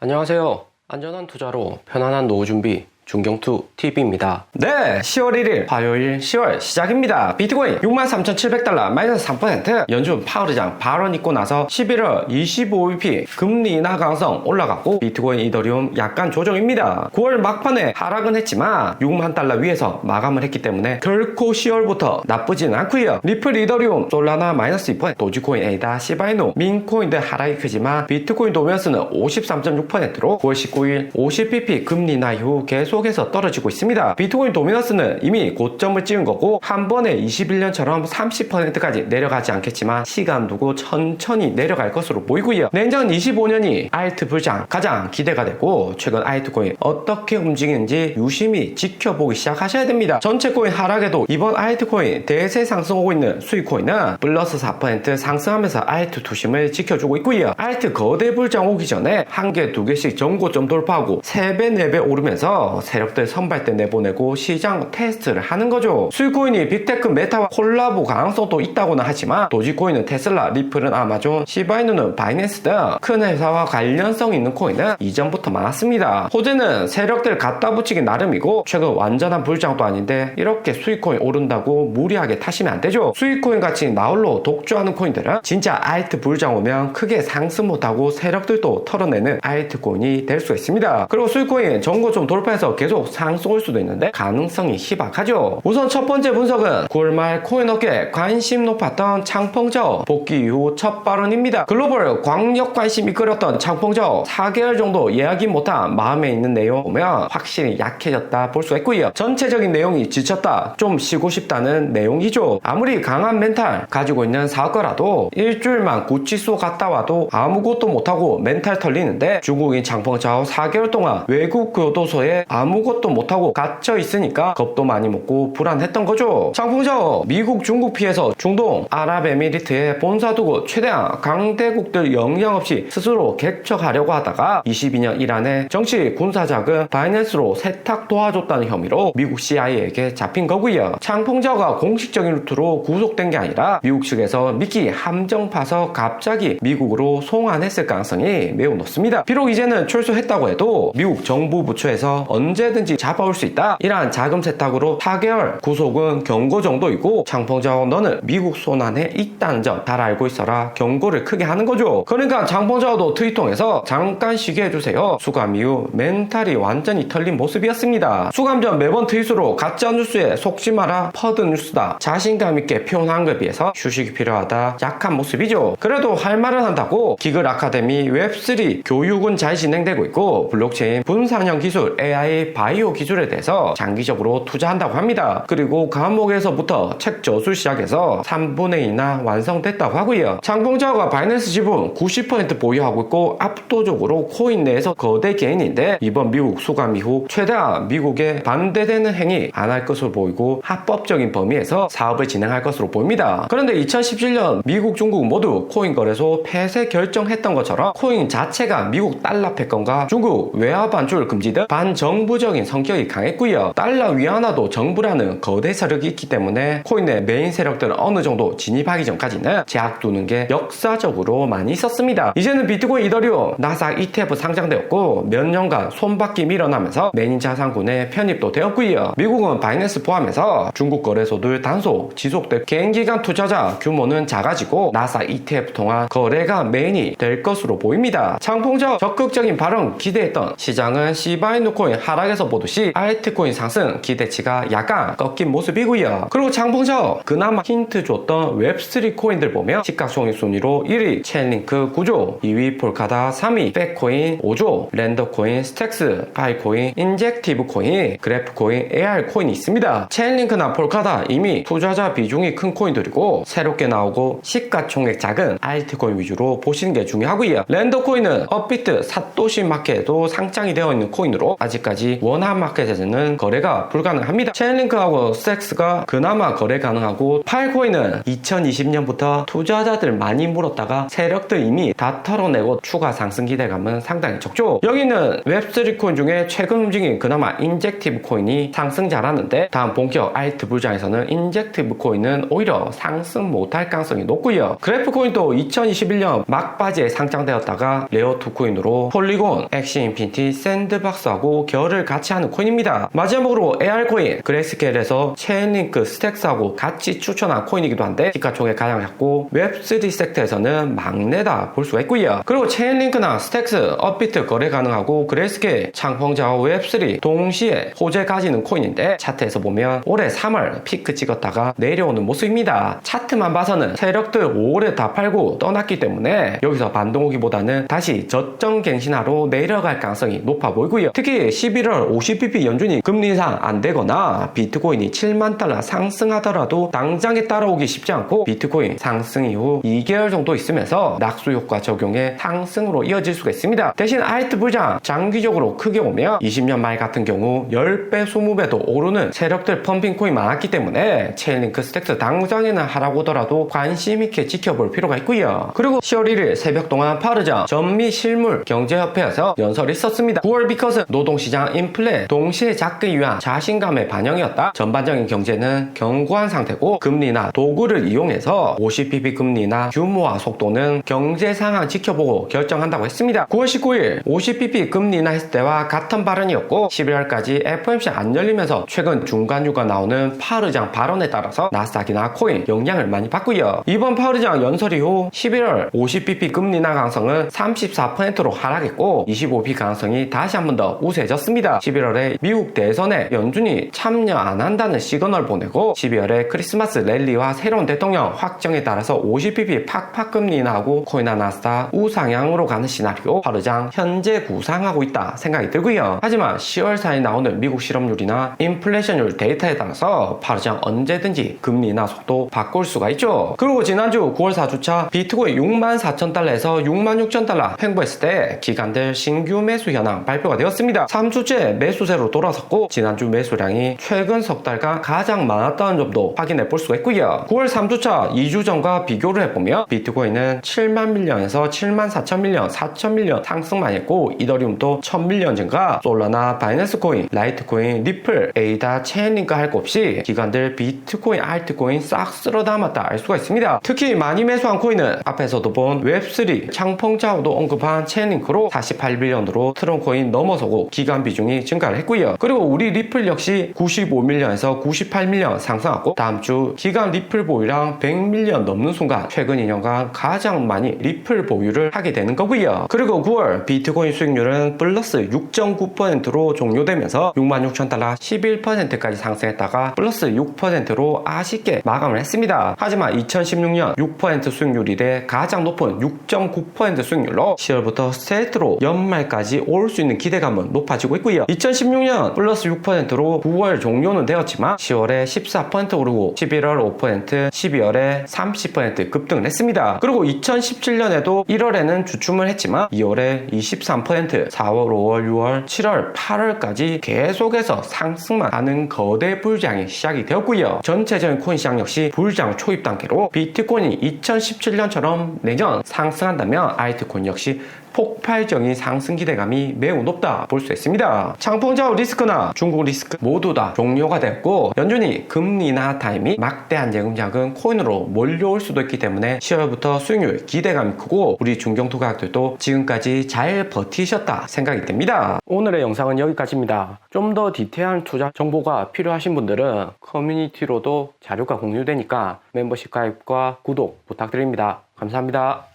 안녕하세요. 안전한 투자로 편안한 노후 준비 중경투 TV입니다. 네, 10월 1일 화요일 10월 시작입니다. 비트코인 63,700달러 마이너스 3%. 연준 파월의장 발언 있고 나서 11월 25일피 금리 인하 가능성 올라갔고 비트코인 이더리움 약간 조정입니다. 9월 막판에 하락은 했지만 6만 달러 위에서 마감을 했기 때문에 결코 10월부터 나쁘지는 않고요. 리플, 이더리움, 솔라나 마이너스 2%, 도지코인, 에이다, 시바이노, 민코인들 하락이 크지만 비트코인 도면스는 53.6%로 9월 19일 50pp 금리 인하 이후 계속해서 떨어지고 있습니다. 비트코인 도미너스는 이미 고점을 찍은 거고 한 번에 21년처럼 30%까지 내려가지 않겠지만 시간 두고 천천히 내려갈 것으로 보이고요. 내년 25년이 알트 불장 가장 기대가 되고 최근 알트코인 어떻게 움직이는지 유심히 지켜보기 시작하셔야 됩니다. 전체 코인 하락에도 이번 알트코인 대세 상승하고 있는 수익코인은 플러스 4% 상승하면서 알트 투심을 지켜주고 있고요. 알트 거대 불장 오기 전에 한 개, 두 개씩 전고점 돌파하고 3배, 4배 오르면서 세력들 선발대 내보내고 시장 테스트를 하는 거죠. 수익코인이 빅테크 메타와 콜라보 가능성도 있다고는 하지만 도지코인은 테슬라, 리플은 아마존, 시바이누는 바이낸스 등 큰 회사와 관련성 있는 코인은 이전부터 많았습니다. 호재는 세력들 갖다 붙이기 나름이고 최근 완전한 불장도 아닌데 이렇게 수익코인 오른다고 무리하게 타시면 안 되죠. 수익코인 같이 나홀로 독주하는 코인들은 진짜 알트 불장 오면 크게 상승 못하고 세력들도 털어내는 알트코인이 될 수가 있습니다. 그리고 수익코인 전고점 돌파해서 계속 상승할 수도 있는데 가능성이 희박하죠. 우선 첫 번째 분석은 9월 말 코인 업계에 관심 높았던 창펑저우 복귀 이후 첫 발언입니다. 글로벌 광역 관심 이끌었던 창펑저우 4개월 정도 예약이 못한 마음에 있는 내용 보면 확실히 약해졌다 볼 수가 있고요. 전체적인 내용이 지쳤다, 좀 쉬고 싶다는 내용이죠. 아무리 강한 멘탈 가지고 있는 사업가라도 일주일만 구치소 갔다 와도 아무것도 못하고 멘탈 털리는데 중국인 창펑저우 4개월 동안 외국 교도소에 아무것도 못하고 갇혀 있으니까 겁도 많이 먹고 불안했던 거죠. 창펑저우 미국, 중국 피해서 중동, 아랍에미리트에 본사 두고 최대한 강대국들 영향 없이 스스로 개척하려고 하다가 22년 이란에 정치 군사자금 바이낸스로 세탁 도와줬다는 혐의로 미국 CIA에게 잡힌 거고요. 창펑저우가 공식적인 루트로 구속된 게 아니라 미국 측에서 미끼 함정 파서 갑자기 미국으로 송환했을 가능성이 매우 높습니다. 비록 이제는 출소했다고 해도 미국 정부 부처에서 언제든지 잡아올 수 있다. 이러한 자금 세탁으로 4개월 구속은 경고 정도이고 창펑저우 너는 미국 손안에 있다는 점 잘 알고 있어라 경고를 크게 하는 거죠. 그러니까 창펑저우도 트윗통에서 잠깐 쉬게 해주세요. 수감 이후 멘탈이 완전히 털린 모습이었습니다. 수감 전 매번 트윗으로 가짜뉴스에 속지 마라 퍼드 뉴스다 자신감 있게 표현한 것에 비해서 휴식이 필요하다 약한 모습이죠. 그래도 할 말은 한다고 기글 아카데미 웹3 교육은 잘 진행되고 있고 블록체인 분산형 기술 AI 바이오 기술에 대해서 장기적으로 투자한다고 합니다. 그리고 과목에서부터 책 저술 시작해서 3분의 2나 완성됐다고 하고요. 창펑저우가 바이낸스 지분 90% 보유하고 있고 압도적으로 코인 내에서 거대 개인인데 이번 미국 수감 이후 최대한 미국에 반대되는 행위 안 할 것으로 보이고 합법적인 범위에서 사업을 진행할 것으로 보입니다. 그런데 2017년 미국, 중국 모두 코인 거래소 폐쇄 결정했던 것처럼 코인 자체가 미국 달러 패권과 중국 외화 반출 금지 등 반정부적인 성격이 강했고요. 달러 위안화도 정부라는 거대 세력이 있기 때문에 코인의 메인 세력들은 어느 정도 진입하기 전까지는 제약 두는 게 역사적으로 많이 있었습니다. 이제는 비트코인, 이더리움, 나스닥 ETF 상장되었고 몇 년간 손바퀴 밀어나면서 메인 자산군에 편입도 되었고요. 미국은 바이낸스 포함해서 중국 거래소들 단속 지속될 개인기관 투자자 규모는 작아지고 나스닥 ETF 통한 거래가 메인이 될 것으로 보입니다. 창펑저우 적극적인 발언 기대했던 시장은 시바이누 코인 하락에서 보듯이 알트코인 상승 기대치가 약간 꺾인 모습이고요. 그리고 창펑저우 그나마 힌트 줬던 웹3 코인들 보면 시가총액순위로 1위 체인링크 9조, 2위 폴카다, 3위 백코인 5조, 랜더코인, 스택스, 파이코인, 인젝티브 코인, 그래프코인, AR 코인이 있습니다. 체인링크나 폴카다 이미 투자자 비중이 큰 코인들이고 새롭게 나오고 시가총액 작은 알트코인 위주로 보시는 게 중요하고요. 랜더코인은 업비트, 사토시 마켓에도 상장이 되어 있는 코인으로 아직까지 10월까지 원화마켓에서는 거래가 불가능합니다. 체인링크하고 스택스가 그나마 거래 가능하고 파일코인은 2020년부터 투자자들 많이 물었다가 세력들 이미 다 털어내고 추가 상승 기대감은 상당히 적죠. 여기는 웹3 코인 중에 최근 움직인 그나마 인젝티브 코인이 상승자라는데 다음 본격 알트 불장에서는 인젝티브 코인은 오히려 상승 못할 가능성이 높고요. 그래프 코인도 2021년 막바지에 상장되었다가 레어2 코인으로 폴리곤, 엑시 인피니티, 샌드박스하고 결을 같이 하는 코인입니다. 마지막으로 AR 코인, 그레이스케일에서 체인링크, 스택스하고 같이 추천한 코인이기도 한데 시가총액 가장 작고 웹3 섹터에서는 막내다 볼 수가 있고요. 그리고 체인링크나 스택스, 업비트 거래 가능하고 그레이스케일, 창펑자와 웹3 동시에 호재 가지는 코인인데 차트에서 보면 올해 3월 피크 찍었다가 내려오는 모습입니다. 차트만 봐서는 세력들 5월에 다 팔고 떠났기 때문에 여기서 반등 오기보다는 다시 저점 갱신하러 내려갈 가능성이 높아 보이고요. 특히 11월 50bp 연준이 금리 인상 안 되거나 비트코인이 7만 달러 상승하더라도 당장에 따라오기 쉽지 않고 비트코인 상승 이후 2개월 정도 있으면서 낙수 효과 적용해 상승으로 이어질 수가 있습니다. 대신 알트 불장 장기적으로 크게 보면 20년 말 같은 경우 10배 20배도 오르는 세력들 펌핑 코인 많았기 때문에 체인링크 스택스 당장에는 하라고 하더라도 관심 있게 지켜볼 필요가 있고요. 그리고 10월 1일 새벽 동안 파르장 전미 실물 경제협회에서 연설이 있었습니다. 9월 비컷은 노동시장 인플레 동시에 잡기 위한 자신감의 반영이었다. 전반적인 경제는 견고한 상태고 금리나 도구를 이용해서 50bp 금리나 규모와 속도는 경제 상황 지켜보고 결정한다고 했습니다. 9월 19일 50bp 금리 인하 했을 때와 같은 발언이었고 11월까지 FOMC 안 열리면서 최근 중간유가 나오는 파르장 발언에 따라서 나스닥이나 코인 영향을 많이 받고요. 이번 파르장 연설 이후 11월 50bp 금리 인하 가능성은 34%로 하락했고 25bp 가능성이 다시 한 번 더 우세해졌습니다. 11월에 미국 대선에 연준이 참여 안 한다는 시그널을 보내고 12월에 크리스마스 랠리와 새로운 대통령 확정에 따라서 50bp 팍팍 금리 인하하고 코인과 나스닥 우상향으로 가는 시나리오 파르장 현재 구상하고 있다 생각이 들고요. 하지만 10월 4일 나오는 미국 실업률이나 인플레이션율 데이터에 따라서 파르장 언제든지 금리 인하 속도 바꿀 수가 있죠. 그리고 지난주 9월 4주차 비트코인 64,000달러에서 66,000달러 횡보했을 때 기관들 신규 매수 현황 발표가 되었습니다. 3주째 매수세로 돌아섰고 지난주 매수량이 최근 석 달간 가장 많았다는 점도 확인해 볼 수가 있고요. 9월 3주차 2주 전과 비교를 해보면 비트코인은 7만 밀리언에서 7만 4천 밀리언, 4천 밀리언 상승만 했고 이더리움도 1000 밀리언 증가, 솔라나, 바이낸스 코인, 라이트코인, 리플, 에이다, 체인링크 할 것 없이 기관들 비트코인, 알트코인 싹 쓸어 담았다 알 수가 있습니다. 특히 많이 매수한 코인은 앞에서도 본 웹3, 창펑자오도 언급한 체인링크로 48빌리언으로 트론코인 넘어서고 기간 비중이 증가를 했고요. 그리고 우리 리플 역시 95밀리언에서 98밀리언 상승하고 다음 주 기간 리플 보유량 100밀리언 넘는 순간 최근 2년간 가장 많이 리플 보유를 하게 되는 거고요. 그리고 9월 비트코인 수익률은 플러스 6.9%로 종료되면서 66,000달러 11%까지 상승했다가 플러스 6%로 아쉽게 마감을 했습니다. 하지만 2016년 6% 수익률 이래 가장 높은 6.9% 수익률로 10월부터 세트로 연말까지 올 수 있는 기대감은 높아지고 있고요. 2016년 플러스 6%로 9월 종료는 되었지만 10월에 14% 오르고 11월 5%, 12월에 30% 급등을 했습니다. 그리고 2017년에도 1월에는 주춤을 했지만 2월에 23%, 4월, 5월, 6월, 7월, 8월까지 계속해서 상승만 하는 거대 불장이 시작이 되었고요. 전체적인 코인 시장 역시 불장 초입 단계로 비트코인이 2017년처럼 내년 상승한다면 알트코인 역시 폭발적인 상승 기대감이 매우 높다 볼 수 있습니다. 창펑자오 리스크나 중국 리스크 모두 다 종료가 됐고 연준이 금리 인하 타임이 막대한 예금 자금 코인으로 몰려올 수도 있기 때문에 10월부터 수익률 기대감이 크고 우리 중경투 가격들도 지금까지 잘 버티셨다 생각이 듭니다. 오늘의 영상은 여기까지입니다. 좀 더 디테일한 투자 정보가 필요하신 분들은 커뮤니티로도 자료가 공유되니까 멤버십 가입과 구독 부탁드립니다. 감사합니다.